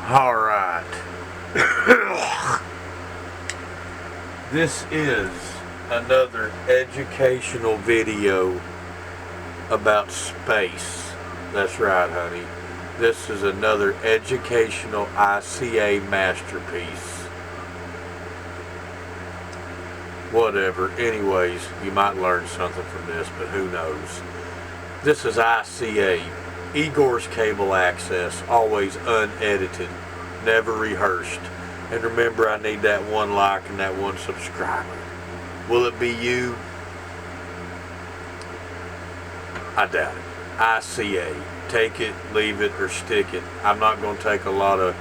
Alright. This is another educational video about space. That's right, honey. This is another educational ICA masterpiece. Whatever. Anyways, you might learn something from this, but who knows. This is ICA. Igor's Cable Access, always unedited, never rehearsed. And remember, I need that one like and that one subscriber. Will it be you? I doubt it. ICA. Take it, leave it, or stick it. I'm not going to take a lot of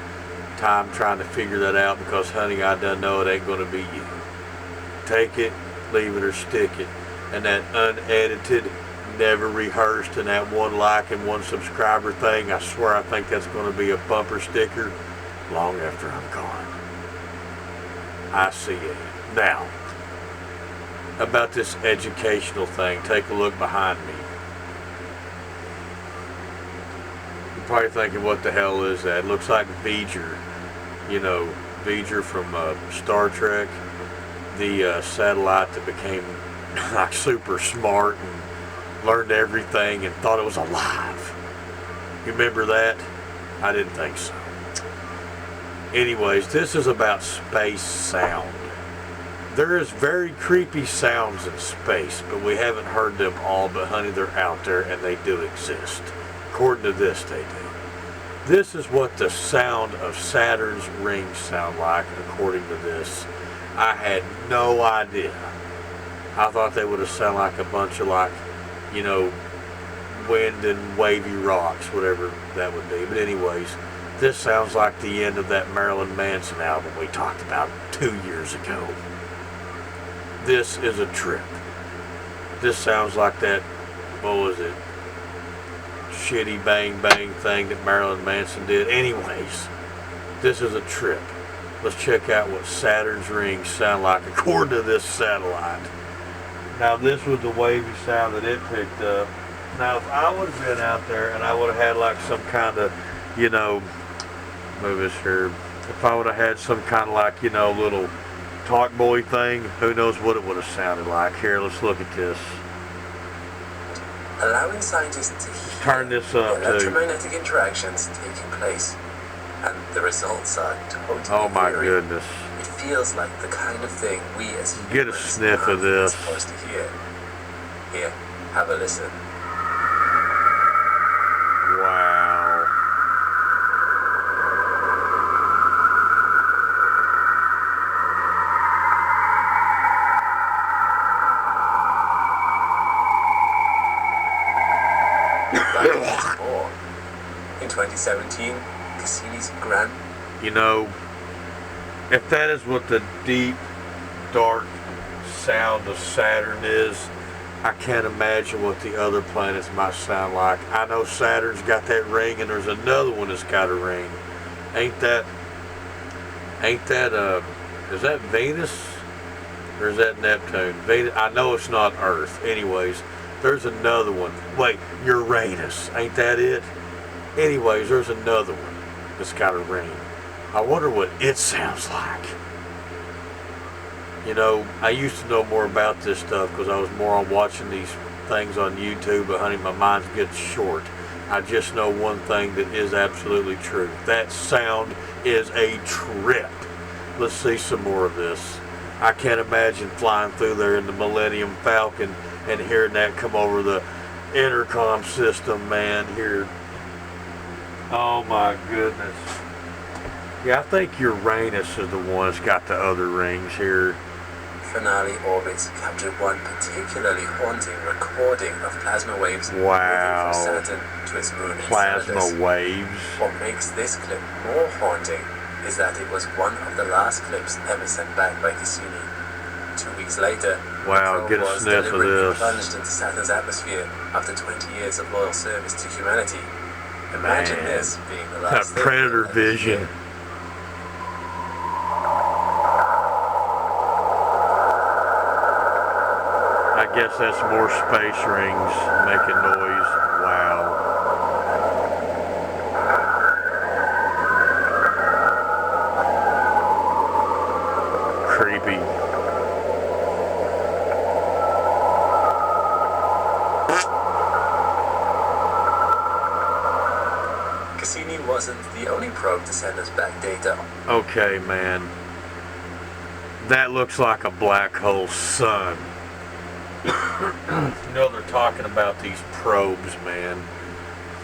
time trying to figure that out because, honey, I done know it ain't going to be you. Take it, leave it, or stick it. And that unedited, never rehearsed, and that one like and one subscriber thing, I swear I think that's going to be a bumper sticker long after I'm gone. I see it. Now, about this educational thing, take a look behind me. You're probably thinking, what the hell is that? It looks like V'ger. You know, V'ger from Star Trek. The satellite that became like super smart and learned everything and thought it was alive. You remember that? I didn't think so. Anyways, this is about space sound. There is very creepy sounds in space, but we haven't heard them all, but honey, they're out there and they do exist. According to this, they do. This is what the sound of Saturn's rings sound like, according to this. I had no idea. I thought they would have sounded like a bunch of you know, wind and wavy rocks, whatever that would be. But anyways, this sounds like the end of that Marilyn Manson album we talked about 2 years ago. This is a trip. This sounds like that, what was it, shitty bang bang thing that Marilyn Manson did. Anyways, this is a trip. Let's check out what Saturn's rings sound like according to this satellite. Now, this was the wavy sound that it picked up. Now, if I would have been out there and I would have had like some kind of, you know, move this here. If I would have had some kind of like, you know, little talk boy thing, who knows what it would have sounded like. Here, let's look at this. Allowing scientists to hear turn this up electromagnetic interactions taking place, and the results are totally oh my eerie. goodness. It feels like the kind of thing we as humans get a sniff of this. Supposed to hear. Here, have a listen. Wow. In 2017, Cassini's grand. You know, if that is what the deep, dark sound of Saturn is, I can't imagine what the other planets might sound like. I know Saturn's got that ring, and there's another one that's got a ring. Ain't that, is that Venus? Or is that Neptune? Venus, I know it's not Earth. Anyways, there's another one. Wait, Uranus. Ain't that it? Anyways, there's another one that's got a ring. I wonder what it sounds like. You know, I used to know more about this stuff because I was more on watching these things on YouTube, but honey, my mind's getting short. I just know one thing that is absolutely true. That sound is a trip. Let's see some more of this. I can't imagine flying through there in the Millennium Falcon and hearing that come over the intercom system, man, here. Oh my goodness. Yeah, I think Uranus is the one that's got the other rings here. Finale orbits captured one particularly haunting recording of plasma waves wow. moving from Saturn to its moon plasma Enceladus. Waves. What makes this clip more haunting is that it was one of the last clips ever sent back by Cassini. 2 weeks later, wow, the get a was sniff of deliberately this. plunged into Saturn's atmosphere after 20 years of loyal service to humanity. Imagine man. This being the That last thing predator that vision. hear. I guess that's more space rings making noise. Wow. Cassini wasn't the only probe to send us back data. Okay, man. That looks like a black hole sun. You know, they're talking about these probes, man.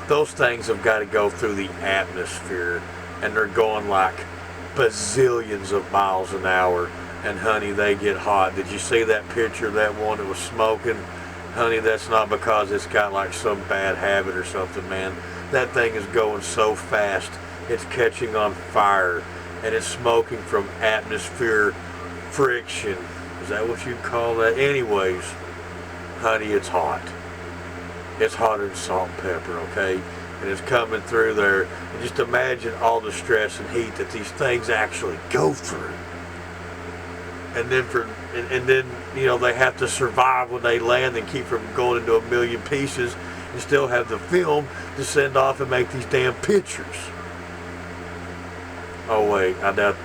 Those things have got to go through the atmosphere, and they're going like bazillions of miles an hour. And honey, they get hot. Did you see that picture of that one that was smoking? Honey, that's not because it's got like some bad habit or something, man. That thing is going so fast, it's catching on fire, and it's smoking from atmosphere friction. Is that what you call that? Anyways, honey, it's hot. It's hotter than salt and pepper, okay? And it's coming through there. And just imagine all the stress and heat that these things actually go through. And then you know, they have to survive when they land and keep from going into a million pieces, and still have the film to send off and make these damn pictures. Oh wait, I doubt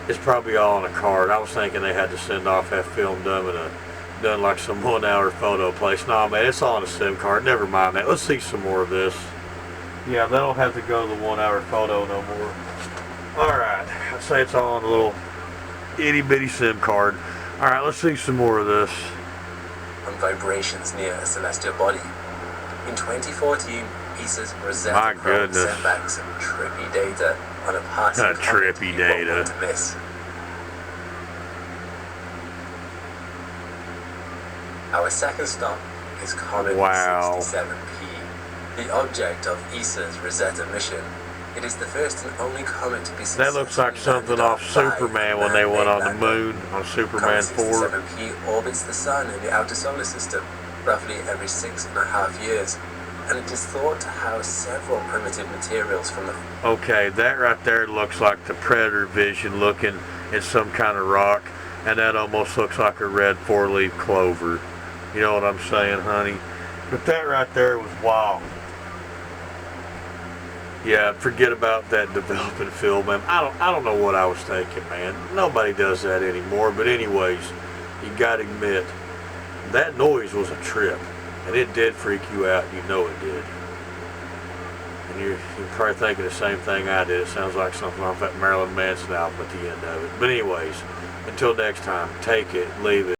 it's probably all on a card. I was thinking they had to send off that film done like some 1 hour photo place. Nah, man, it's all on a SIM card. Never mind that. Let's see some more of this. Yeah, they don't have to go to the 1 hour photo no more. Alright, I'd say it's all on a little itty bitty SIM card. Alright, let's see some more of this. On vibrations near a celestial body. In 2014, ESA's Rosetta probe sent back some trippy data on a passing comet trippy you won't want to miss. Our second stop is Comet 67P, the object of ESA's Rosetta mission. It is the first and only comet to be successfully That looks like something off Superman when they went on the moon on Superman 4. Comet 67P orbits the Sun in the outer solar system roughly every 6.5 years, and it is thought to house several primitive materials from the... Okay, that right there looks like the Predator vision looking at some kind of rock, and that almost looks like a red 4-leaf clover. You know what I'm saying, honey? But that right there was wild. Yeah, forget about that developing film, man. I don't know what I was thinking, man. Nobody does that anymore. But anyways, you gotta admit, that noise was a trip. And it did freak you out. You know it did. And you're probably thinking the same thing I did. It sounds like something off that Marilyn Manson album at the end of it. But anyways, until next time, take it, leave it.